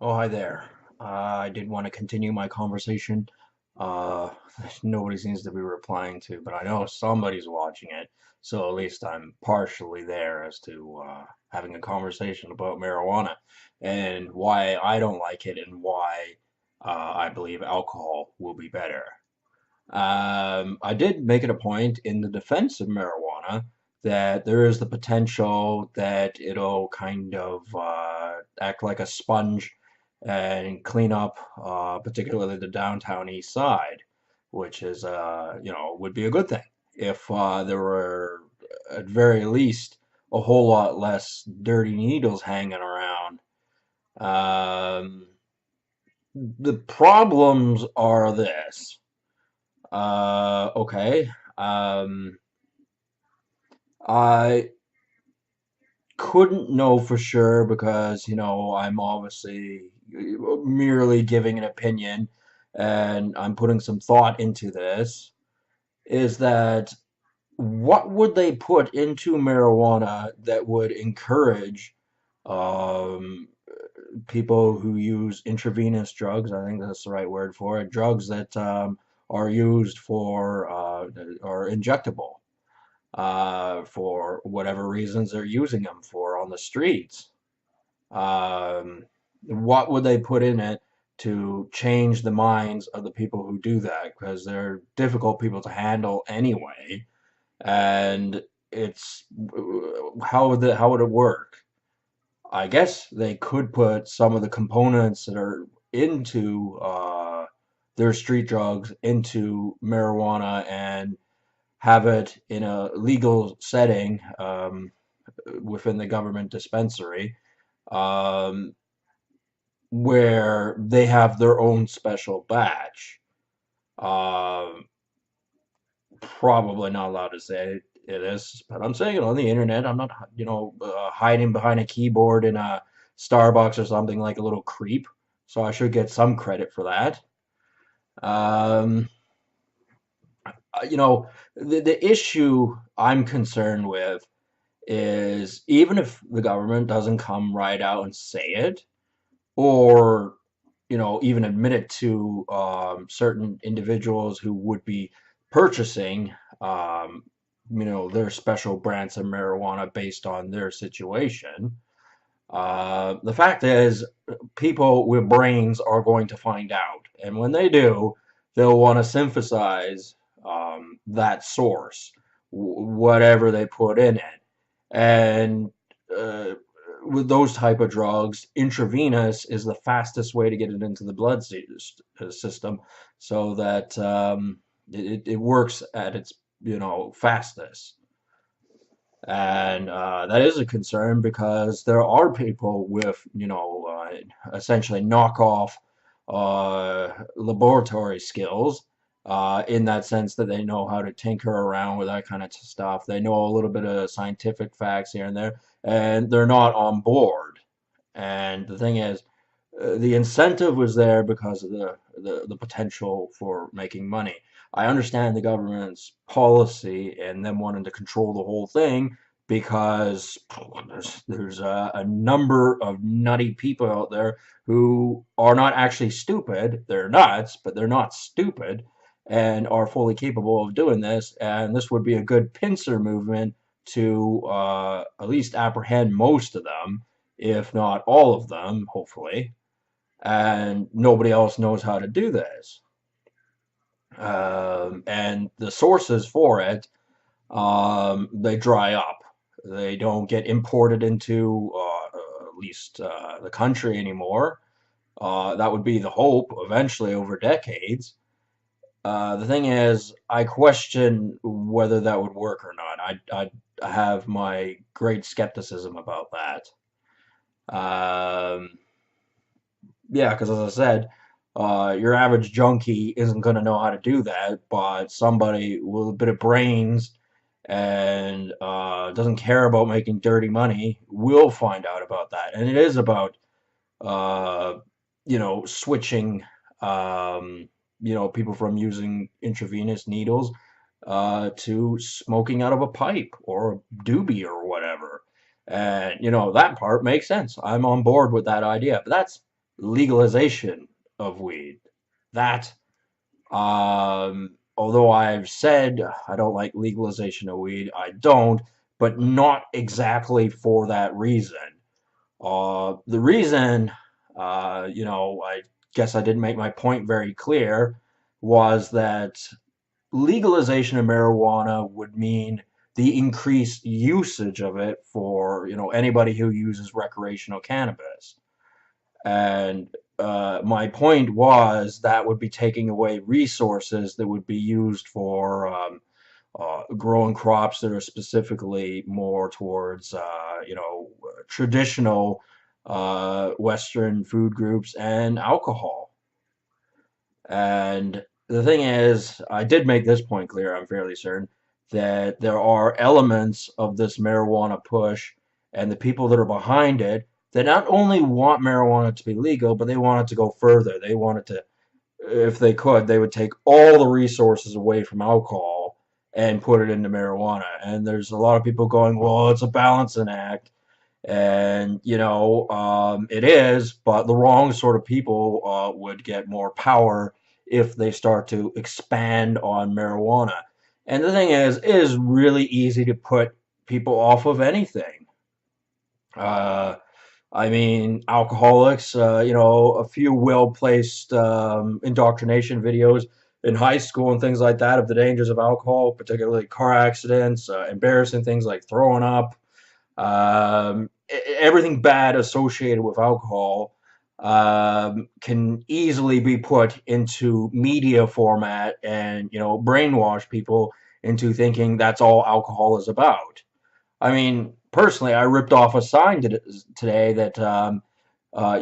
Oh, hi there. I did want to continue my conversation. Uh, Nobody seems to be replying to, but I know somebody's watching it, so at least I'm partially there as to having a conversation about marijuana and why I don't like it and why I believe alcohol will be better. I did make it a point in the defense of marijuana that there is the potential that it'll kind of act like a sponge and clean up, particularly the downtown east side, which is, would be a good thing if there were at very least a whole lot less dirty needles hanging around. Um, the problems are this. Okay. Um, I couldn't know for sure because, I'm obviously merely giving an opinion and I'm putting some thought into this. Is that what would they put into marijuana that would encourage um, people who use intravenous drugs? I think that's the right word for it. Drugs that are used for are injectable for whatever reasons they're using them for on the streets. Um, what would they put in it to change the minds of the people who do that? Because they're difficult people to handle anyway, and it's how would it work? I guess they could put some of the components that are into their street drugs into marijuana and have it in a legal setting within the government dispensary um, where they have their own special batch. Um, Probably not allowed to say it is, but I'm saying it on the internet. I'm not, hiding behind a keyboard in a Starbucks or something like a little creep. So I should get some credit for that. Um, the issue I'm concerned with is even if the government doesn't come right out and say it, or even admit it to certain individuals who would be purchasing um, their special brands of marijuana based on their situation. The fact is, people with brains are going to find out, and when they do, they'll want to synthesize that source, whatever they put in it, and uh, with those type of drugs, intravenous is the fastest way to get it into the blood system, so that it works at its fastest. And that is a concern because there are people with, essentially knockoff laboratory skills in that sense that they know how to tinker around with that kind of stuff. They know a little bit of scientific facts here and there, and they're not on board. And the thing is, the incentive was there because of the potential for making money. I understand the government's policy and them wanting to control the whole thing because there's a number of nutty people out there who are not actually stupid. They're nuts, but they're not stupid and are fully capable of doing this. And this would be a good pincer movement to at least apprehend most of them, if not all of them, hopefully, and nobody else knows how to do this. And the sources for it, they dry up. They don't get imported into at least the country anymore. That would be the hope eventually over decades. The thing is, I question whether that would work or not. I have my great skepticism about that. Um, Yeah, because as I said, your average junkie isn't going to know how to do that, but somebody with a bit of brains and doesn't care about making dirty money will find out about that. And it is about, uh, switching, um, people from using intravenous needles to smoking out of a pipe or a doobie or whatever. And, that part makes sense. I'm on board with that idea. But that's legalization of weed. That, although I've said I don't like legalization of weed, I don't, but not exactly for that reason. The reason, I guess I didn't make my point very clear, was that legalization of marijuana would mean the increased usage of it for, anybody who uses recreational cannabis. And my point was that would be taking away resources that would be used for growing crops that are specifically more towards, traditional Western food groups and alcohol. And the thing is, I did make this point clear, I'm fairly certain, that there are elements of this marijuana push and the people that are behind it that not only want marijuana to be legal, but they want it to go further. They want it to, if they could, they would take all the resources away from alcohol and put it into marijuana. And there's a lot of people going, well, it's a balancing act. And, it is, but the wrong sort of people would get more power if they start to expand on marijuana. And the thing is, it is really easy to put people off of anything. Uh, I mean, alcoholics, a few well placed indoctrination videos in high school and things like that of the dangers of alcohol, particularly car accidents, embarrassing things like throwing up, everything bad associated with alcohol can easily be put into media format and brainwash people into thinking that's all alcohol is about. I mean, personally, I ripped off a sign today that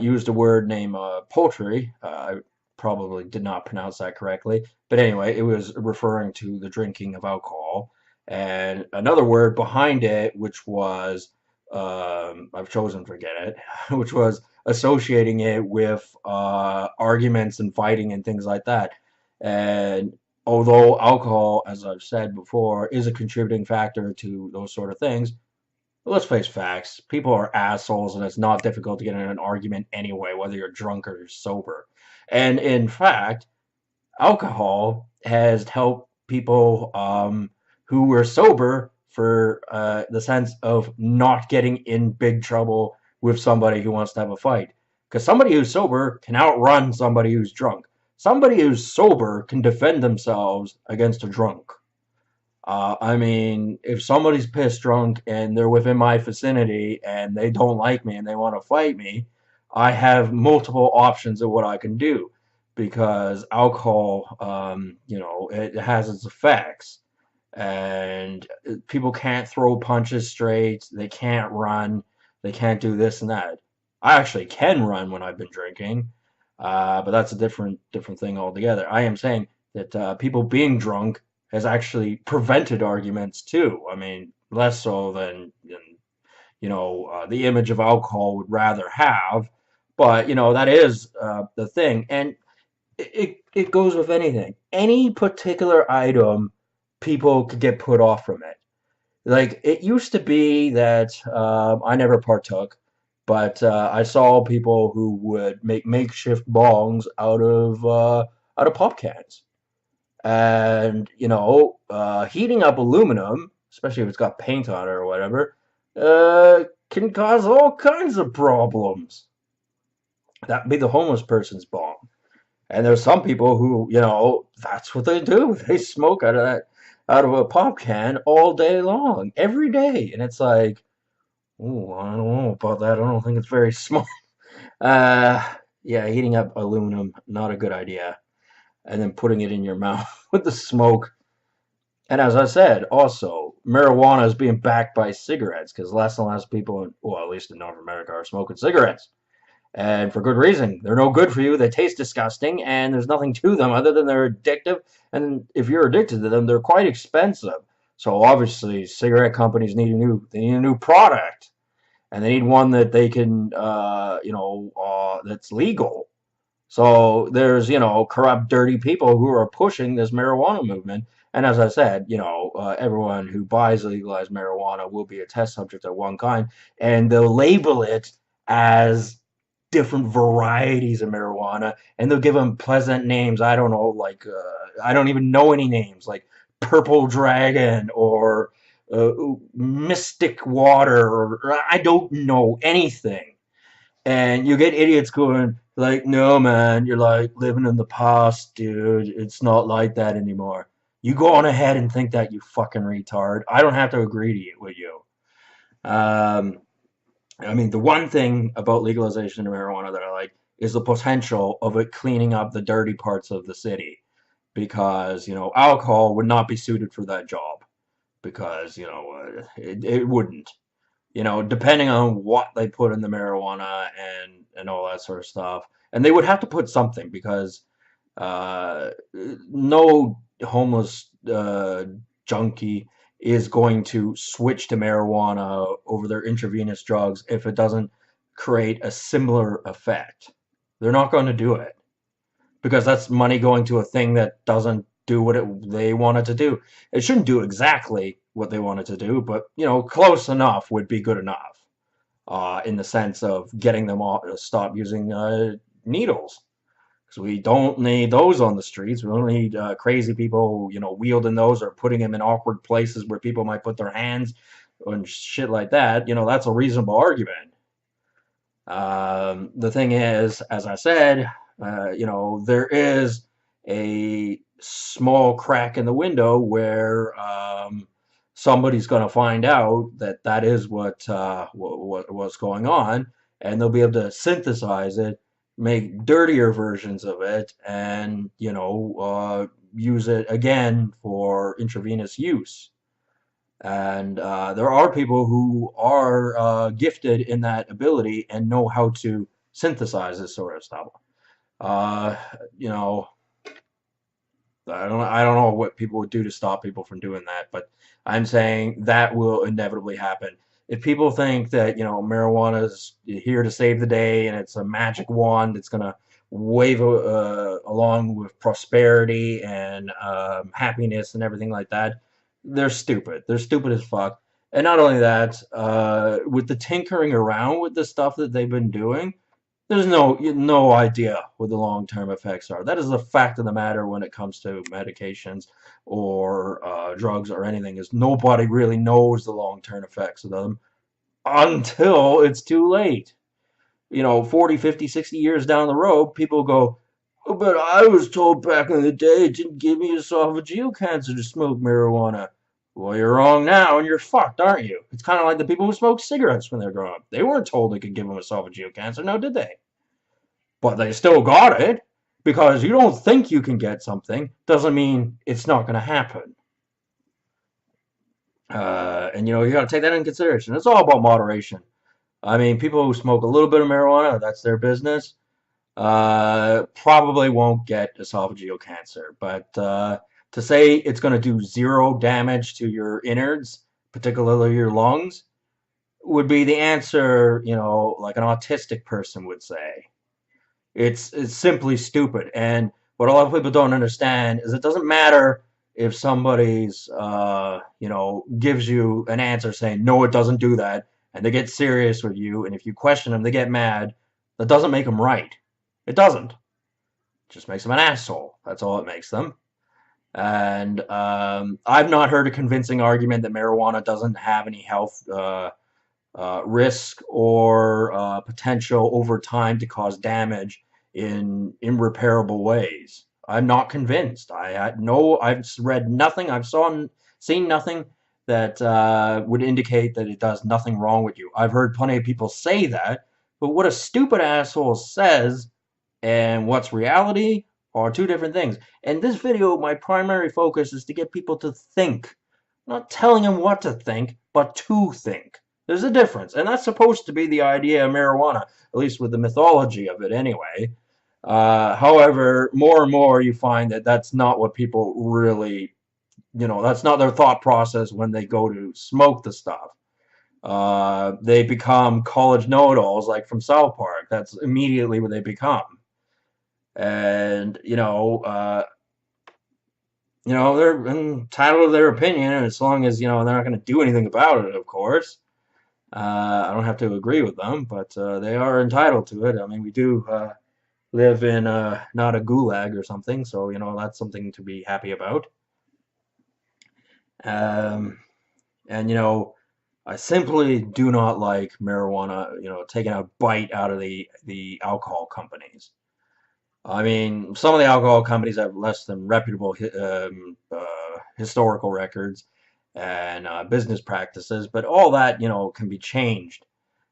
used a word named poultry. I probably did not pronounce that correctly, but anyway, it was referring to the drinking of alcohol. And another word behind it, which was, I've chosen to forget it, which was associating it with arguments and fighting and things like that. And although alcohol, as I've said before, is a contributing factor to those sort of things, let's face facts. People are assholes, and it's not difficult to get in an argument anyway, whether you're drunk or sober. And in fact, alcohol has helped people who were sober for the sense of not getting in big trouble with somebody who wants to have a fight. Because somebody who's sober can outrun somebody who's drunk. Somebody who's sober can defend themselves against a drunk. I mean, if somebody's pissed drunk and they're within my vicinity and they don't like me and they want to fight me, I have multiple options of what I can do because alcohol, it has its effects. And people can't throw punches straight, they can't run, they can't do this and that. I actually can run when I've been drinking, but that's a different thing altogether. I am saying that people being drunk has actually prevented arguments too. I mean, less so than the image of alcohol would rather have, but that is the thing, and it goes with anything. Any particular item, people could get put off from it. Like it used to be that I never partook, but I saw people who would make makeshift bongs out of pop cans, and heating up aluminum, especially if it's got paint on it or whatever, can cause all kinds of problems. That'd be the homeless person's bong. And there's some people who, that's what they do. They smoke out of a pop can all day long, every day. And it's like, oh, I don't know about that. I don't think it's very smart. Uh, yeah, heating up aluminum, not a good idea. And then putting it in your mouth with the smoke. And as I said, also, marijuana is being backed by cigarettes because less and less people, well, at least in North America, are smoking cigarettes. And for good reason. They're no good for you. They taste disgusting, and there's nothing to them other than they're addictive. And if you're addicted to them, they're quite expensive. So obviously, cigarette companies need a new product, and they need one that they can, that's legal. So there's, corrupt, dirty people who are pushing this marijuana movement. And as I said, everyone who buys legalized marijuana will be a test subject of one kind, and they'll label it as different varieties of marijuana, and they'll give them pleasant names. I don't know, like I don't even know any names, like Purple Dragon or uh, Mystic Water, or I don't know anything. And you get idiots going like, "No, man, you're like living in the past, dude. It's not like that anymore." You go on ahead and think that, you fucking retard. I don't have to agree to you with you. Um, I mean, the one thing about legalization of marijuana that I like is the potential of it cleaning up the dirty parts of the city, because alcohol would not be suited for that job, because it wouldn't. Depending on what they put in the marijuana and all that sort of stuff, and they would have to put something, because no homeless junkie is going to switch to marijuana over their intravenous drugs if it doesn't create a similar effect. They're not going to do it, because that's money going to a thing that doesn't do what they want it to do. It shouldn't do exactly what they want it to do, but close enough would be good enough. In the sense of getting them all to stop using needles, because we don't need those on the streets. We don't need crazy people, wielding those or putting them in awkward places where people might put their hands and shit like that. That's a reasonable argument. The thing is, as I said, there is a small crack in the window where somebody's going to find out that that is what's going on, and they'll be able to synthesize it, make dirtier versions of it, and use it again for intravenous use. And there are people who are gifted in that ability and know how to synthesize this sort of stuff. Uh, you know, I don't know what people would do to stop people from doing that, but I'm saying that will inevitably happen. If people think that marijuana is here to save the day and it's a magic wand that's gonna wave along with prosperity and happiness and everything like that, they're stupid. They're stupid as fuck. And not only that, with the tinkering around with the stuff that they've been doing, there's no idea what the long-term effects are. That is the fact of the matter when it comes to medications or drugs or anything, is nobody really knows the long-term effects of them until it's too late. 40, 50, 60 years down the road, people go, "Oh, but I was told back in the day it didn't give me esophageal cancer to smoke marijuana." Well, you're wrong now, and you're fucked, aren't you? It's kind of like the people who smoked cigarettes when they were growing up. They weren't told it could give them esophageal cancer, now did they? But they still got it. Because you don't think you can get something doesn't mean it's not going to happen. And you got to take that into consideration. It's all about moderation. I mean, people who smoke a little bit of marijuana, that's their business, probably won't get esophageal cancer. But to say it's going to do zero damage to your innards, particularly your lungs, would be the answer, like an autistic person would say. It's simply stupid. And what a lot of people don't understand is it doesn't matter if somebody's gives you an answer saying no, it doesn't do that, and they get serious with you, and if you question them, they get mad. That doesn't make them right. It doesn't. It just makes them an asshole. That's all it makes them. And I've not heard a convincing argument that marijuana doesn't have any health risk or potential over time to cause damage in irreparable ways. I'm not convinced. I've read nothing. Seen nothing that would indicate that it does nothing wrong with you. I've heard plenty of people say that, but what a stupid asshole says and what's reality are two different things. And this video, my primary focus is to get people to think. I'm not telling them what to think, but to think. There's a difference, and that's supposed to be the idea of marijuana, at least with the mythology of it anyway. However, more and more you find that that's not what people really, that's not their thought process when they go to smoke the stuff. They become college know-it-alls, like from South Park. That's immediately what they become. And, they're entitled to their opinion, as long as, they're not going to do anything about it, of course. I don't have to agree with them, but they are entitled to it. I mean, we do live in not a gulag or something, so that's something to be happy about. Um, and I simply do not like marijuana, taking a bite out of the alcohol companies. I mean, some of the alcohol companies have less than reputable historical records and business practices, but all that, can be changed.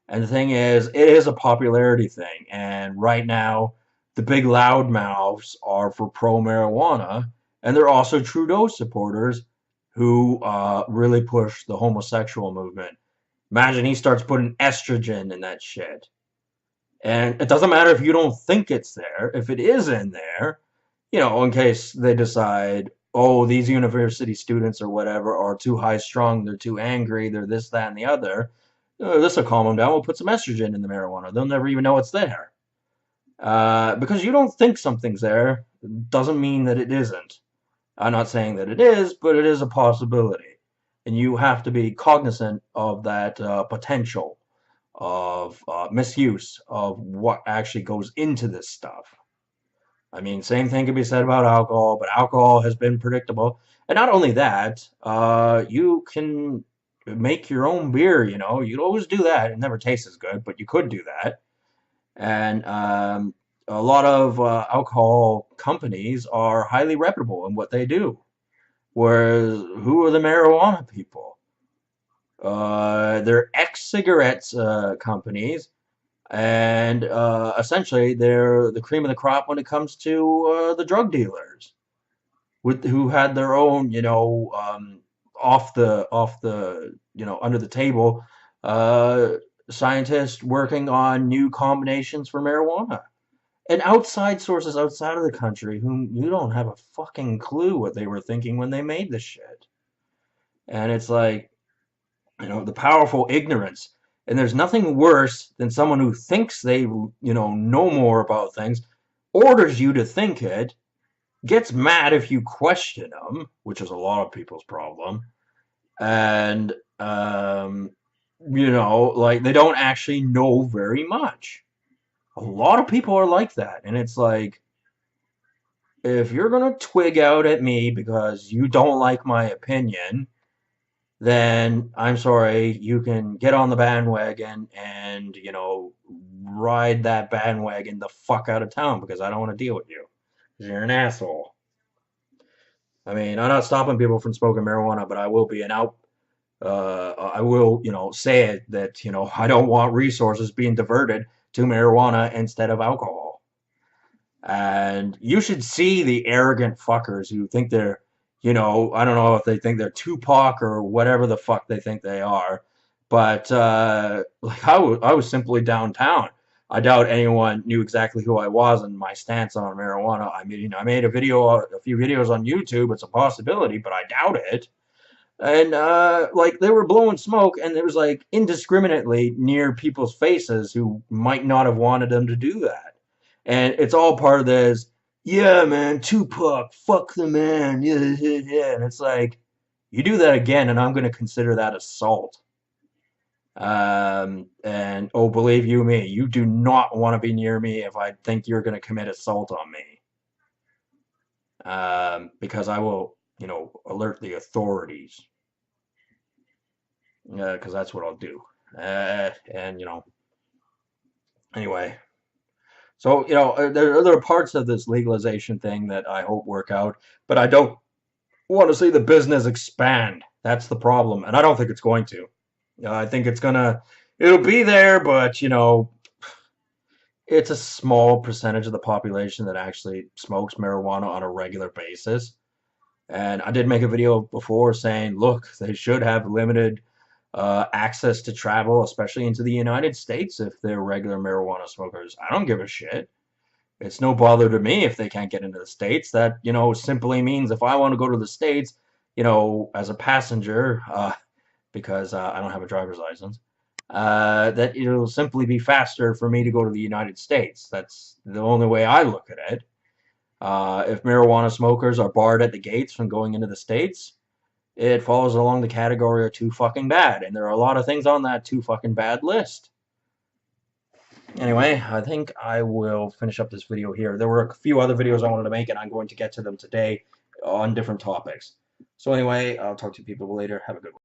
And the thing is, it is a popularity thing. And right now, the big loudmouths are for pro marijuana, and they're also Trudeau supporters who really push the homosexual movement. Imagine he starts putting estrogen in that shit. And it doesn't matter if you don't think it's there, if it is in there, in case they decide, oh, these university students or whatever are too high strung, they're too angry, they're this, that, and the other. This will calm them down. We'll put some estrogen in the marijuana. They'll never even know it's there. Because you don't think something's there doesn't mean that it isn't. I'm not saying that it is, but it is a possibility. And you have to be cognizant of that potential of misuse of what actually goes into this stuff. I mean, same thing can be said about alcohol, but alcohol has been predictable. And not only that, you can make your own beer, You'd always do that. It never tastes as good, but you could do that. And a lot of alcohol companies are highly reputable in what they do. Whereas, who are the marijuana people? They're ex-cigarettes companies, and essentially they're the cream of the crop when it comes to the drug dealers, who had their own, off the under the table uh, scientists working on new combinations for marijuana. And outside sources outside of the country whom you don't have a fucking clue what they were thinking when they made this shit. And it's like, the powerful ignorance. And there's nothing worse than someone who thinks they, know more about things, orders you to think it, gets mad if you question them, which is a lot of people's problem, and, like they don't actually know very much. A lot of people are like that. And it's like, if you're going to twig out at me because you don't like my opinion, then I'm sorry, you can get on the bandwagon and, ride that bandwagon the fuck out of town because I don't want to deal with you. 'Cause you're an asshole. I mean, I'm not stopping people from smoking marijuana, but I will be an out. I will, say it that, I don't want resources being diverted to marijuana instead of alcohol. And you should see the arrogant fuckers who think they're, I don't know if they think they're Tupac or whatever the fuck they think they are. But like I was simply downtown. I doubt anyone knew exactly who I was and my stance on marijuana. I mean, I made a few videos on YouTube. It's a possibility, but I doubt it. And like they were blowing smoke, and it was like indiscriminately near people's faces who might not have wanted them to do that. And it's all part of this. Yeah, man, Tupac, fuck the man. Yeah, yeah, yeah. And it's like, you do that again, and I'm going to consider that assault. And oh, believe you me, you do not want to be near me if I think you're going to commit assault on me. Because I will, alert the authorities. Because that's what I'll do. And anyway. So, there are other parts of this legalization thing that I hope work out, but I don't want to see the business expand. That's the problem, and I don't think it's going to. I think it'll be there, but it's a small percentage of the population that actually smokes marijuana on a regular basis. And I did make a video before saying, look, they should have limited access to travel, especially into the United States, if they're regular marijuana smokers. I don't give a shit. It's no bother to me if they can't get into the States. That, simply means if I want to go to the States, as a passenger, because I don't have a driver's license, that it'll simply be faster for me to go to the United States. That's the only way I look at it. If marijuana smokers are barred at the gates from going into the States, it falls along the category of too fucking bad. And there are a lot of things on that too fucking bad list. Anyway, I think I will finish up this video here. There were a few other videos I wanted to make, and I'm going to get to them today on different topics. So anyway, I'll talk to you people later. Have a good one.